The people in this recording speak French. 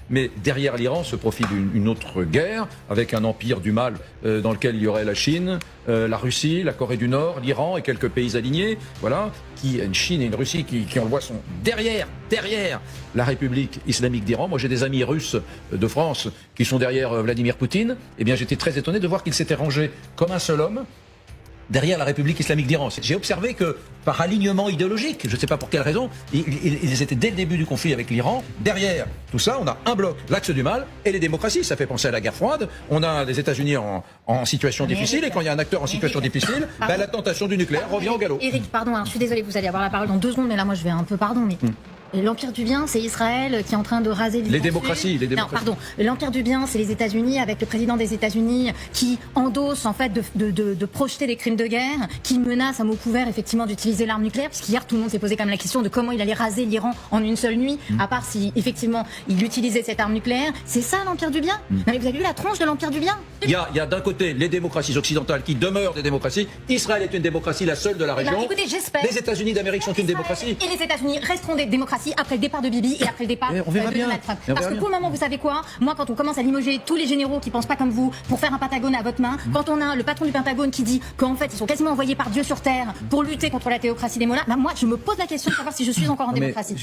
Mais derrière l'Iran se profile une autre guerre, avec un empire du mal dans lequel il y aurait la Chine, la Russie, la Corée du Nord, l'Iran et quelques pays alignés, voilà, une Chine et une Russie qui on le voit sont derrière la République islamique d'Iran. Moi j'ai des amis russes de France qui sont derrière Vladimir Poutine. Eh bien j'étais très étonné de voir qu'ils s'étaient rangés comme un seul homme derrière la République islamique d'Iran. J'ai observé que, par alignement idéologique, je ne sais pas pour quelle raison, ils étaient dès le début du conflit avec l'Iran. Derrière tout ça, on a un bloc, l'axe du mal, et les démocraties. Ça fait penser à la guerre froide. On a les États-Unis en situation difficile, et quand il y a un acteur en situation difficile, la tentation du nucléaire revient au galop. Éric, pardon, alors, je suis désolée, vous allez avoir la parole dans 2 secondes, mais là, moi, je vais un peu, pardon, mais... L'Empire du bien, c'est Israël qui est en train de raser les démocraties. Non, pardon. L'Empire du bien, c'est les États-Unis, avec le président des États-Unis qui endosse en fait de projeter des crimes de guerre, qui menace à mot couvert effectivement d'utiliser l'arme nucléaire, puisqu'hier tout le monde s'est posé quand même la question de comment il allait raser l'Iran en une seule nuit, à part si effectivement il utilisait cette arme nucléaire. C'est ça l'Empire du bien. Non, mais vous avez vu la tronche de l'Empire du bien? Il y a d'un côté les démocraties occidentales qui demeurent des démocraties. Israël est une démocratie, la seule de la région. Écoutez, j'espère. Les États-Unis d'Amérique sont une démocratie. Et les États-Unis resteront des démocraties après le départ de Bibi et après le départ de Donald Trump. Parce que pour le moment, vous savez quoi? Moi, quand on commence à limoger tous les généraux qui pensent pas comme vous pour faire un Pentagone à votre main, quand on a le patron du Pentagone qui dit qu'en fait ils sont quasiment envoyés par Dieu sur Terre pour lutter contre la théocratie des mollahs, moi je me pose la question de savoir si je suis encore en démocratie.